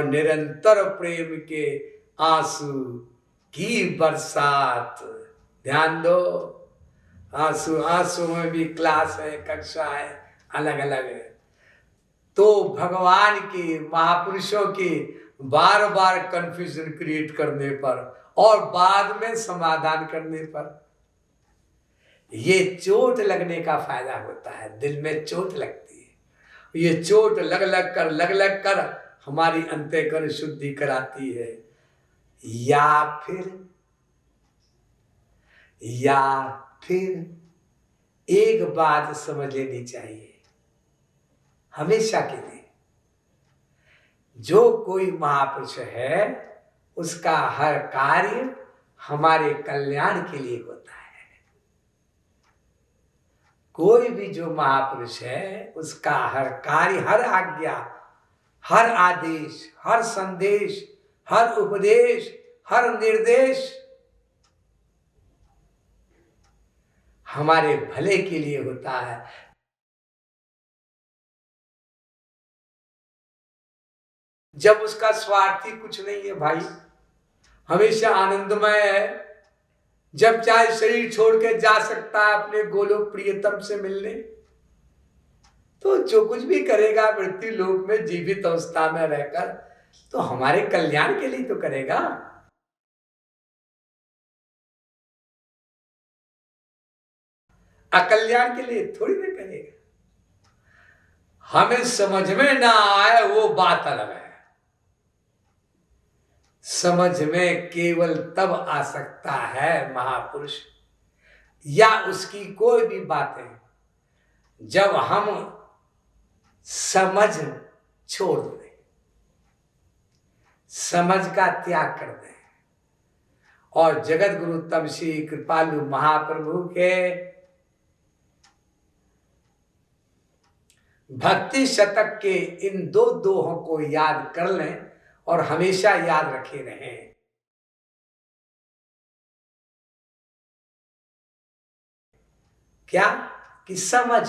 और निरंतर प्रेम के आंसू की बरसात। ध्यान दो, आंसू, आंसू में भी क्लास है, कक्षा है, अलग अलग है। तो भगवान के, महापुरुषों के बार बार कंफ्यूजन क्रिएट करने पर और बाद में समाधान करने पर ये चोट लगने का फायदा होता है। दिल में चोट लगती है, ये चोट लग लग कर हमारी अंतःकरण शुद्धि कराती है। या फिर एक बात समझ लेनी चाहिए हमेशा के लिए, जो कोई महापुरुष है उसका हर कार्य हमारे कल्याण के लिए होता है। कोई भी जो महापुरुष है उसका हर कार्य, हर आज्ञा, हर आदेश, हर संदेश, हर उपदेश, हर निर्देश हमारे भले के लिए होता है। जब उसका स्वार्थी कुछ नहीं है भाई, हमेशा आनंदमय है, जब चाहे शरीर छोड़ के जा सकता है अपने गोलोक प्रियतम से मिलने, तो जो कुछ भी करेगा मृत्यु लोक में जीवित अवस्था में रहकर तो हमारे कल्याण के लिए तो करेगा। अकल्याण के लिए थोड़ी ना करेगा। हमें समझ में ना आए वो बात अलग है, समझ में केवल तब आ सकता है महापुरुष या उसकी कोई भी बातें जब हम समझ छोड़ दें, समझ का त्याग कर दें और जगत गुरु तब श्री कृपालु महाप्रभु के भक्ति शतक के इन दो दोहों को याद कर लें और हमेशा याद रखे रहें। क्या कि समझ,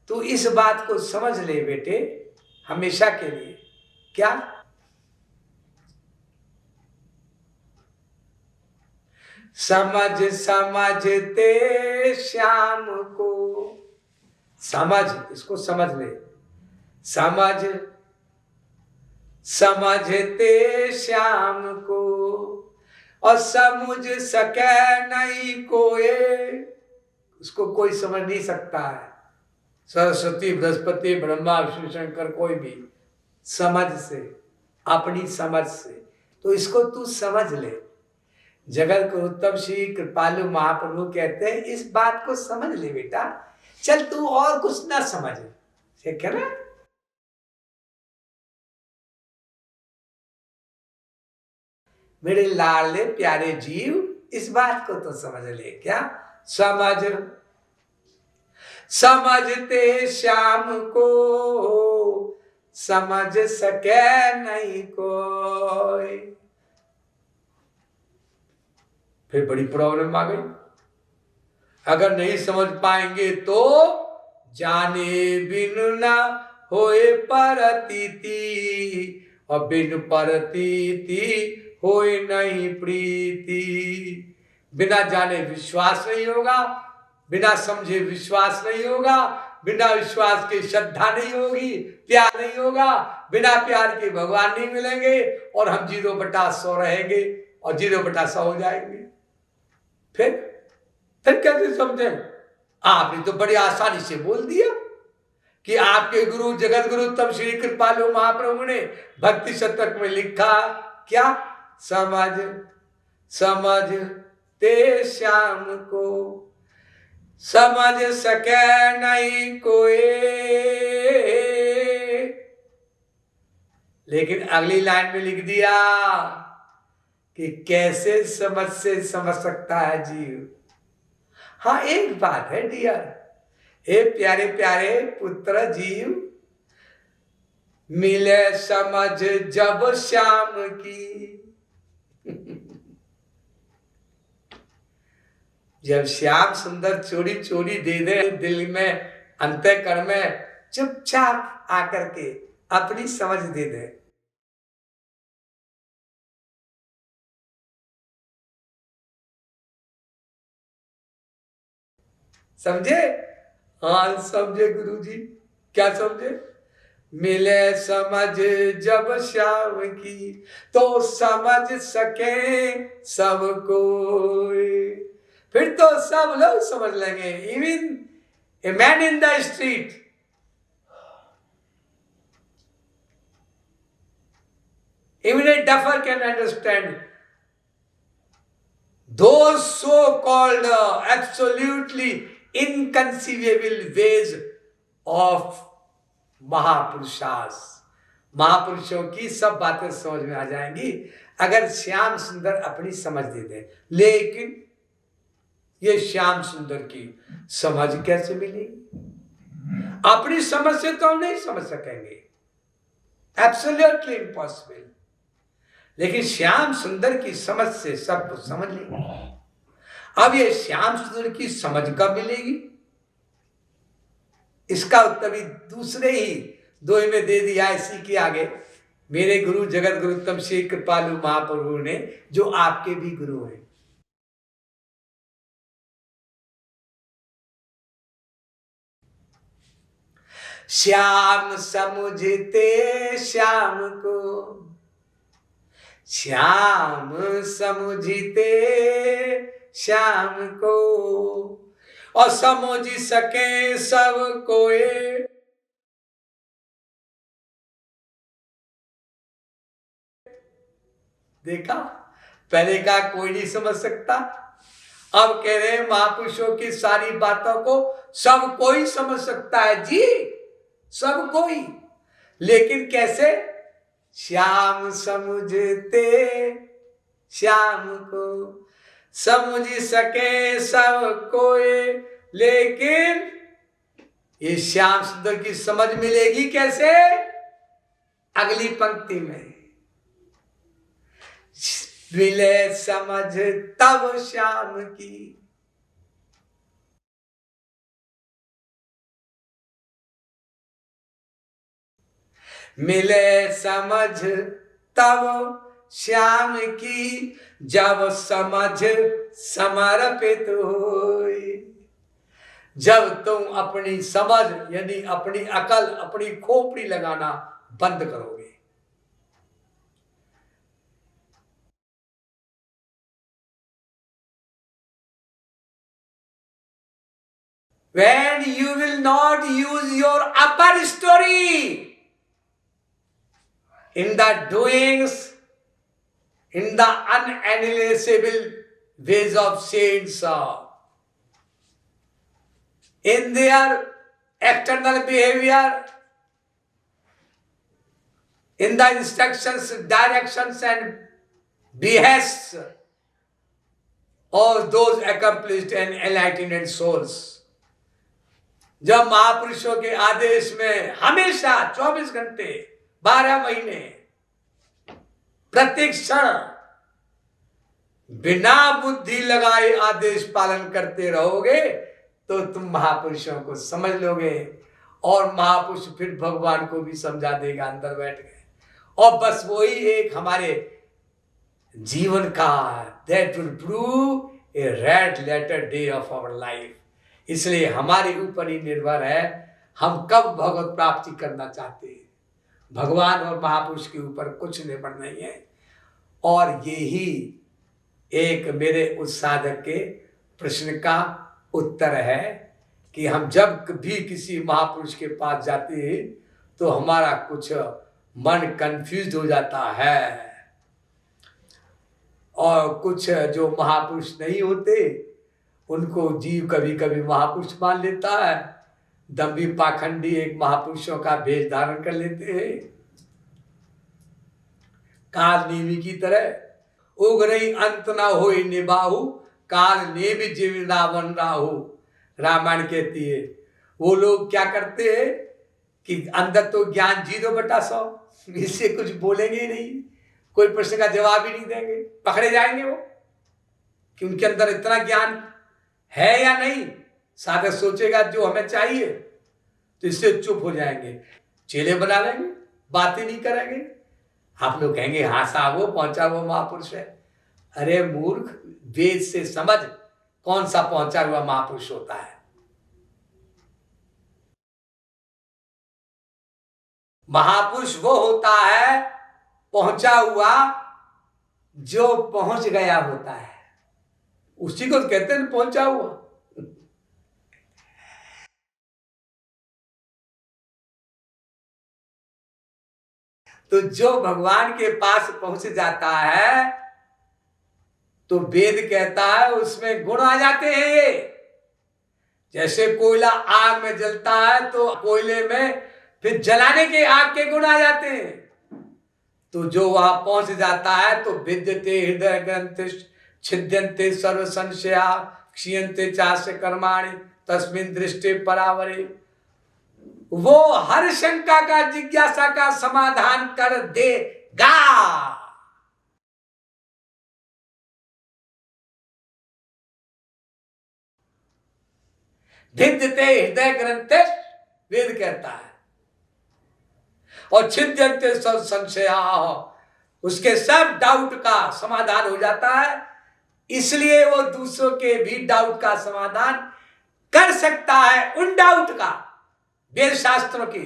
तू इस बात को समझ ले बेटे हमेशा के लिए। क्या? समझते श्याम को, समझ, इसको समझ ले, समझते श्याम को और समझ सके नहीं कोई, उसको कोई समझ नहीं सकता है। सरस्वती, बृहस्पति, ब्रह्मा, विष्णु, शंकर, कोई भी समझ से, अपनी समझ से। तो इसको तू समझ ले। जगत गुरु तब श्री कृपालु महाप्रभु कहते हैं इस बात को समझ ले बेटा, चल तू और कुछ ना समझ, ठीक है ना। मेरे लाडले प्यारे जीव, इस बात को तो समझ ले। क्या? समझते श्याम को समझ सके नहीं कोई। फिर बड़ी प्रॉब्लम आ गई, अगर नहीं समझ पाएंगे तो जाने बिनु ना होए परतीति और बिनु परतीति होए नहीं प्रीति। बिना जाने विश्वास नहीं होगा, बिना समझे विश्वास नहीं होगा, बिना विश्वास के श्रद्धा नहीं होगी, प्यार नहीं होगा, बिना प्यार के भगवान नहीं मिलेंगे और हम 0/100 रहेंगे और 0/100 हो जाएंगे। फिर कैसे समझे? आपने तो बड़ी आसानी से बोल दिया कि आपके गुरु जगत गुरु तब श्री कृपालु महाप्रभु ने भक्ति शतक में लिखा क्या? समझते श्याम को समझ सके नहीं कोई। लेकिन अगली लाइन में लिख दिया कि कैसे समझ से समझ सकता है जीव। हाँ, एक बात है डियर, हे प्यारे प्यारे पुत्र जीव, मिले समझ जब श्याम की। जब श्याम सुंदर चोरी चोरी दे दे दिल में, अंतःकरण में, चुपचाप आकर के अपनी समझ दे दे, समझे? हाँ समझे गुरुजी। क्या समझे? मिले समझ जब श्याम की तो समझ सके सब कोई। फिर तो सब लोग समझ लेंगे। Even a man in the street, even a duffer can understand those so-called absolutely inconceivable ways of महापुरुषास। महापुरुषों की सब बातें समझ में आ जाएंगी अगर श्याम सुंदर अपनी समझ दे दे। लेकिन ये श्याम सुंदर की समझ कैसे मिलेगी? अपनी समझ से तो हम नहीं समझ सकेंगे, एब्सोल्युटली इम्पॉसिबल। लेकिन श्याम सुंदर की समझ से सब कुछ समझ लेंगे। अब ये श्याम सुंदर की समझ कब मिलेगी? इसका उत्तर भी दूसरे ही दोहे में दे दिया इसी के आगे मेरे गुरु जगत गुरु उत्तम श्री कृपालु महाप्रभु ने, जो आपके भी गुरु हैं। श्याम समझते श्याम को, श्याम समझते श्याम को, और समझ सके सब कोई। देखा, पहले का कोई नहीं समझ सकता, अब कह रहे हैं महापुरुषों की सारी बातों को सब कोई समझ सकता है जी, सब कोई। लेकिन कैसे? श्याम समझते श्याम को, समझ सके सब कोई। लेकिन ये श्याम सुंदर की समझ मिलेगी कैसे? अगली पंक्ति में, मिले समझ तब श्याम की। मिले समझ तब श्याम की, जब समझ समर्पित होई। जब तुम अपनी समझ यानी अपनी अकल, अपनी खोपड़ी लगाना बंद करोगे। When you will not use your upper story in the doings, in the unanalyzable ways of saints, in their external behavior, in the instructions, directions and behests of those accomplished and enlightened souls। जब महापुरुषों के आदेश में हमेशा 24 घंटे 12 महीने प्रत्येक क्षण बिना बुद्धि लगाए आदेश पालन करते रहोगे तो तुम महापुरुषों को समझ लोगे। और महापुरुष फिर भगवान को भी समझा देगा, अंदर बैठ गए। और बस वही एक हमारे जीवन का that will prove a red letter day of our life। इसलिए हमारे ऊपर ही निर्भर है हम कब भगवत प्राप्ति करना चाहते हैं। भगवान और महापुरुष के ऊपर कुछ निर्भर नहीं है। और यही एक मेरे उस साधक के प्रश्न का उत्तर है कि हम जब भी किसी महापुरुष के पास जाते हैं तो हमारा कुछ मन कंफ्यूज हो जाता है। और कुछ जो महापुरुष नहीं होते उनको जीव कभी कभी महापुरुष मान लेता है। दम्भी पाखंडी एक महापुरुषों का भेष धारण कर लेते हैं। काल नेमी की तरह उग रही अंत ना हो निबाहु, काल नेमी जीवनावन राहु। रामायण कहती है। वो लोग क्या करते हैं कि अंदर तो ज्ञान 0/100, इससे कुछ बोलेंगे ही नहीं, कोई प्रश्न का जवाब ही नहीं देंगे, पकड़े जाएंगे वो कि उनके अंदर इतना ज्ञान है या नहीं। साधक सोचेगा जो हमें चाहिए तो इससे चुप हो जाएंगे, चेले बना लेंगे, बातें नहीं करेंगे। आप लोग कहेंगे हाँ साहब वो पहुंचा हुआ महापुरुष है। अरे मूर्ख, वेद से समझ कौन सा पहुंचा हुआ महापुरुष होता है। महापुरुष वो होता है पहुंचा हुआ, जो पहुंच गया होता है, उसी को कहते हैं पहुंचा हुआ। तो जो भगवान के पास पहुंच जाता है तो वेद कहता है उसमें गुण आ जाते हैं। ये जैसे कोयला आग में जलता है तो कोयले में फिर जलाने के आग के गुण आ जाते हैं। तो जो वहां पहुंच जाता है तो विद्यते हृदय ग्रंथि छिद्यन्ते सर्व संशया क्षीयन्ते चास्य कर्माणि तस्मिन् दृष्टि परावरे। वो हर शंका का, जिज्ञासा का समाधान कर देगा। भिद्यते हृदय ग्रंथि वेद कहता है, और छिद्यन्ते सर्व संशया, उसके सब डाउट का समाधान हो जाता है। इसलिए वो दूसरों के भी डाउट का समाधान कर सकता है, उन डाउट का वेद शास्त्रों के।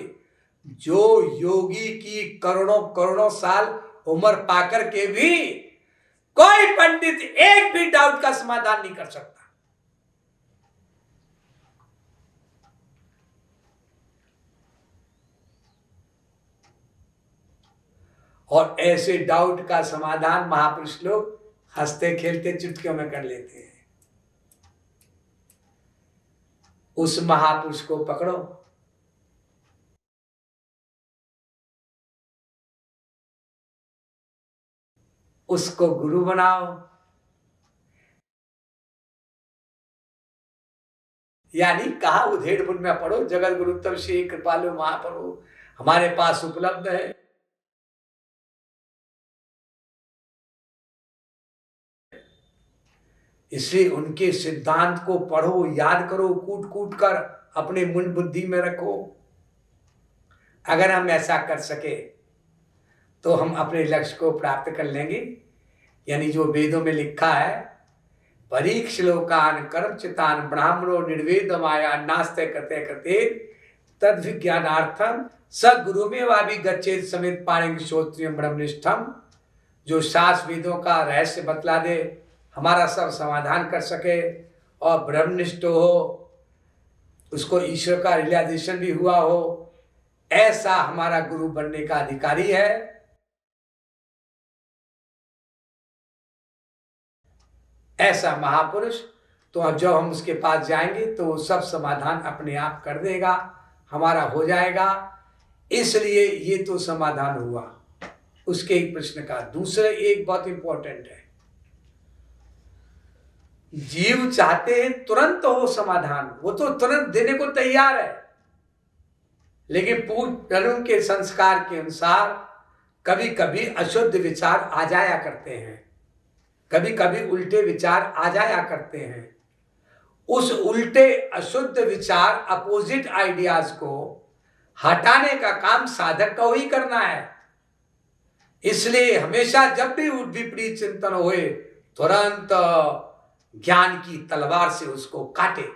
जो योगी की करोड़ों करोड़ों साल उम्र पाकर के भी कोई पंडित एक भी डाउट का समाधान नहीं कर सकता। और ऐसे डाउट का समाधान महापुरुष लोग हंसते खेलते चुटकियों में कर लेते हैं। उस महापुरुष को पकड़ो, उसको गुरु बनाओ, यानी कहा उधेड़ बुन में पढ़ो, जगत गुरु तब श्री कृपालु महाप्रभु हमारे पास उपलब्ध है। इसलिए उनके सिद्धांत को पढ़ो, याद करो, कूट कूट कर अपने मन बुद्धि में रखो। अगर हम ऐसा कर सके तो हम अपने लक्ष्य को प्राप्त कर लेंगे। यानी जो वेदों में लिखा है, परीक्ष लोकान कर्मचितान ब्राह्मणो निर्वेद माया नास्ते करते करते तद विज्ञानार्थम स गुरु में वाभी गच्छेत समेत पारेंगे श्रोत्रियम ब्रह्मनिष्ठम। जो शास्त्र वेदों का रहस्य बतला दे, हमारा सब समाधान कर सके और ब्रह्मनिष्ठ हो, उसको ईश्वर का रियलाइजेशन भी हुआ हो, ऐसा हमारा गुरु बनने का अधिकारी है। ऐसा महापुरुष, तो अब जब हम उसके पास जाएंगे तो वो सब समाधान अपने आप कर देगा, हमारा हो जाएगा। इसलिए ये तो समाधान हुआ उसके एक प्रश्न का। दूसरे एक बहुत इंपॉर्टेंट है, जीव चाहते हैं तुरंत हो समाधान, वो तो तुरंत देने को तैयार है, लेकिन पूर्व जन्म के संस्कार के अनुसार कभी कभी अशुद्ध विचार आ जाया करते हैं, कभी कभी उल्टे विचार आ जाया करते हैं। उस उल्टे अशुद्ध विचार, अपोजिट आइडियाज को हटाने का काम साधक को ही करना है। इसलिए हमेशा जब भी विपरीत चिंतन होए, तुरंत ज्ञान की तलवार से उसको काटे।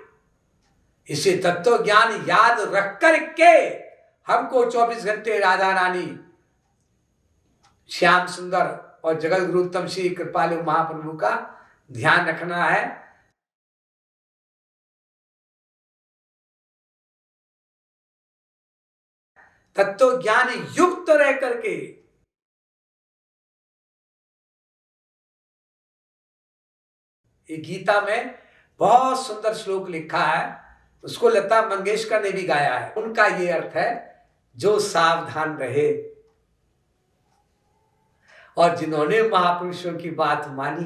इसे तत्व ज्ञान याद रख कर के हमको 24 घंटे राधा रानी, श्याम सुंदर और जगत गुरु उत्तम श्री कृपालु महाप्रभु का ध्यान रखना है। तत्व ज्ञान युक्त रह करके ये गीता में बहुत सुंदर श्लोक लिखा है, उसको लता मंगेशकर ने भी गाया है। उनका ये अर्थ है, जो सावधान रहे और जिन्होंने महापुरुषों की बात मानी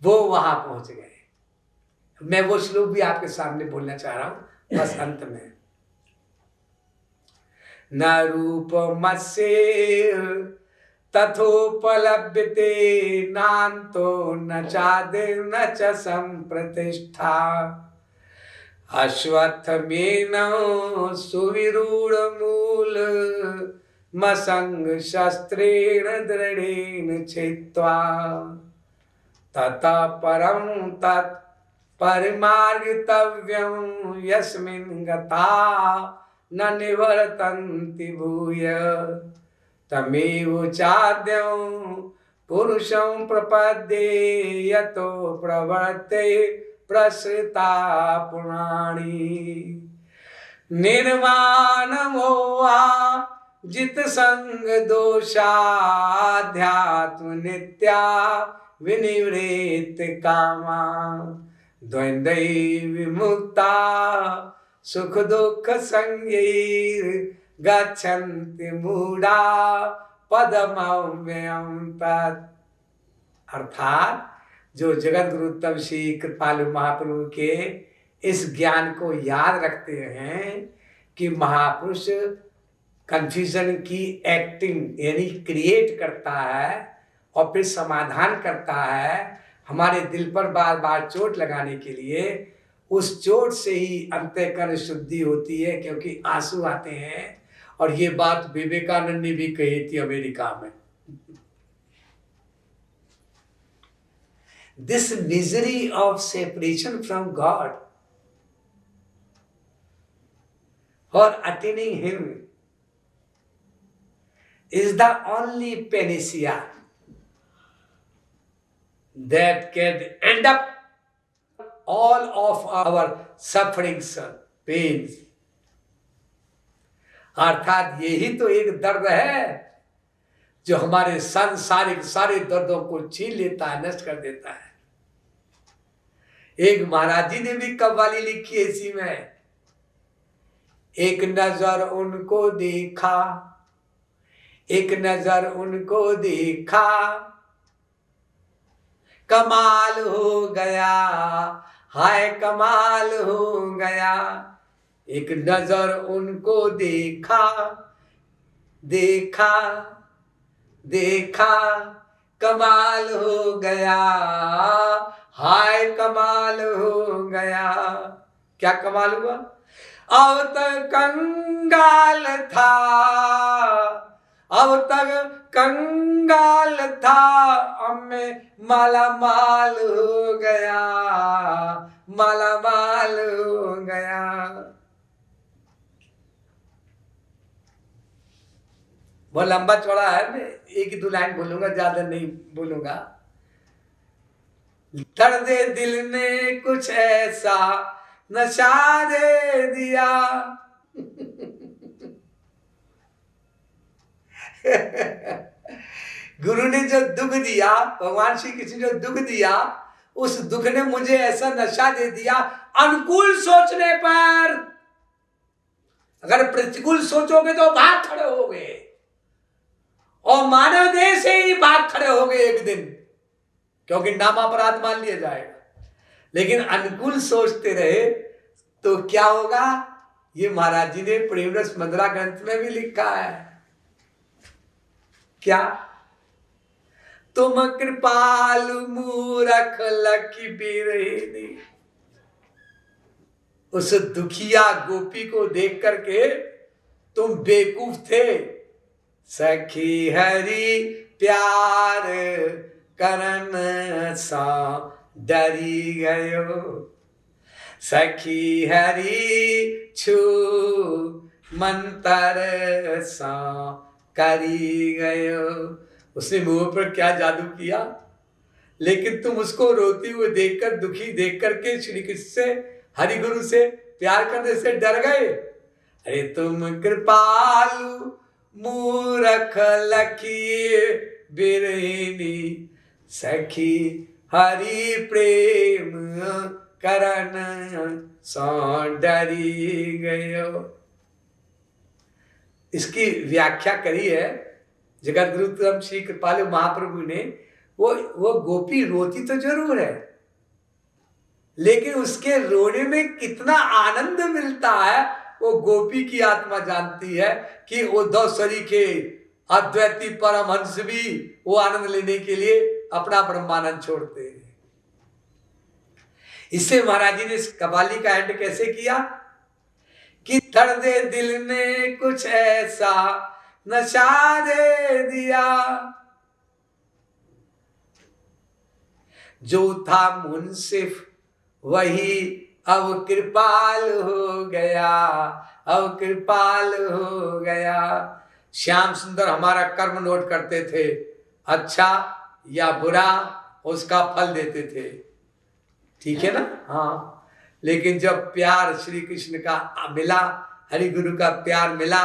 वो वहां पहुंच गए। मैं वो श्लोक भी आपके सामने बोलना चाह रहा हूं बस अंत में। न रूपमस्य तथोपलभ्यते नान्तो न चादिर्न च संप्रतिष्ठा अश्वत्थमेन सुविरूढ़ मूल मसंग शस्त्रेण दृढ़ेन छित्त्वा ततः परं तत् परिमार्गितव्यं यस्मिन् गता न निवर्तन्ति भूय तमेव चाद्यं पुरुषं प्रपद्ये यतो प्रवर्ते प्रसृता पुराणी निर्माणमो वा जित संग दोषाध्यात्म नित्या विनिवृत्त कामा द्वंद्वै विमुक्ता सुख दुख संगैर गच्छन्ति मूढ़ा पदमव्ययं तत्। अर्थात जो जगत गुरु तब श्री कृपालु महाप्रभु के इस ज्ञान को याद रखते हैं कि महापुरुष कंफ्यूजन की एक्टिंग यानी क्रिएट करता है और फिर समाधान करता है हमारे दिल पर बार बार चोट लगाने के लिए। उस चोट से ही अंतःकरण शुद्धि होती है क्योंकि आंसू आते हैं। और ये बात विवेकानंद ने भी कही थी अमेरिका में। This misery of separation from God or attaining Him is the only panacea that can end up all of our sufferings, pains. अर्थात यही तो एक दर्द है जो हमारे सांसारिक सारे दर्दों को छीन लेता है, नष्ट कर देता है। एक महाराज जी ने भी कव्वाली लिखी है इसी में। एक नजर उनको देखा, एक नजर उनको देखा, कमाल हो गया, हाय कमाल हो गया। एक नजर उनको देखा, देखा देखा, कमाल हो गया, हाय कमाल हो गया। क्या कमाल हुआ? अब तक कंगाल था, अब तक कंगाल था, अब मैं माला माल हो गया, माला माल हो गया। बहुत लंबा चौड़ा है, मैं एक ही दो लाइन बोलूंगा, ज्यादा नहीं बोलूंगा। दर्द दिल ने कुछ ऐसा नशा दे दिया गुरु ने जो दुख दिया, भगवान श्री कृष्ण जो दुख दिया, उस दुख ने मुझे ऐसा नशा दे दिया। अनुकूल सोचने पर, अगर प्रतिकूल सोचोगे तो भाग खड़े होगे और मानव देह से ही भाग खड़े होगे एक दिन, क्योंकि नाम अपराध मान लिया जाएगा। लेकिन अनुकूल सोचते रहे तो क्या होगा? ये महाराज जी ने प्रेम रस मंदरा ग्रंथ में भी लिखा है। क्या? तुम कृपालु मूरख लकी बिरहिनी। उस दुखिया गोपी को देख करके तुम बेवकूफ थे। सखी हरि प्यार करन सा डरी गयो, सखी हरि छू मंतर सा करी गयो। उसने मुंह पर क्या जादू किया, लेकिन तुम उसको रोती हुए देखकर, दुखी देख करके श्री कृष्ण से, हरि गुरु से प्यार करने से डर गए। अरे तुम कृपालु मूरख लकी बिरहिनी, सखी हरि प्रेम करन सो डरी गयो। इसकी व्याख्या करी है जगत गुरु श्री कृपालु महाप्रभु ने। वो गोपी रोती तो जरूर है, लेकिन उसके रोने में कितना आनंद मिलता है वो गोपी की आत्मा जानती है। कि वो दो सरीखे अद्वैती परमहंस भी वो आनंद लेने के लिए अपना ब्रह्मानंद छोड़ते हैं। इससे महाराज जी ने इस कव्वाली का एंड कैसे किया कि दर्द दिल ने कुछ ऐसा नशा दे दिया, जो था मुंसिफ वही अब कृपाल हो गया, अब कृपाल हो गया। श्याम सुंदर हमारा कर्म नोट करते थे, अच्छा या बुरा उसका फल देते थे, ठीक है ना। हाँ, लेकिन जब प्यार श्री कृष्ण का मिला, हरि गुरु का प्यार मिला,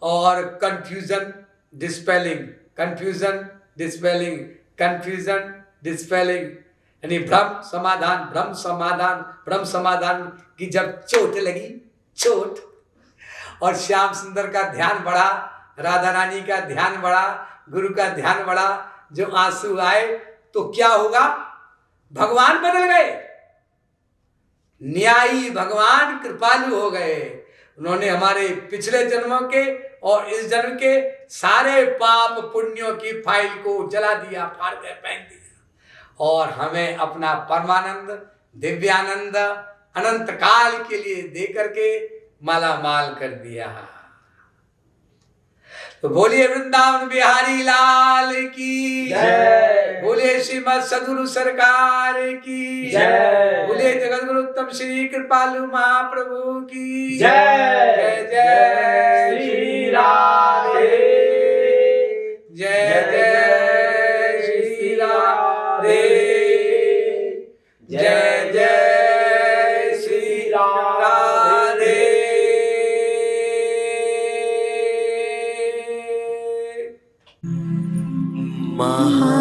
और कंफ्यूजन डिस्पेलिंग, कंफ्यूजन डिस्पेलिंग, कंफ्यूजन डिस्पेलिंग, यानी भ्रम समाधान, भ्रम समाधान, भ्रम समाधान की जब चोट लगी, चोट, और श्याम सुंदर का ध्यान बढ़ा, राधा रानी का ध्यान बढ़ा, गुरु का ध्यान बढ़ा, जो आंसू आए तो क्या होगा, भगवान बदल गए, न्यायी भगवान कृपालु हो गए। उन्होंने हमारे पिछले जन्मों के और इस जन्म के सारे पाप पुण्यों की फाइल को जला दिया, फाड़ के फेंक दिया, और हमें अपना परमानंद, दिव्यानंद अनंत काल के लिए दे करके माला माल कर दिया। तो बोलिए वृंदावन बिहारी लाल की जय, बोलिए श्रीमद सद्गुरु सरकार की जय, बोलिए जगतगुरु उत्तम श्री कृपालु महाप्रभु की जय। जय जय श्री राधे, जय जय श्री राधे, जय जय श्री राधे। महा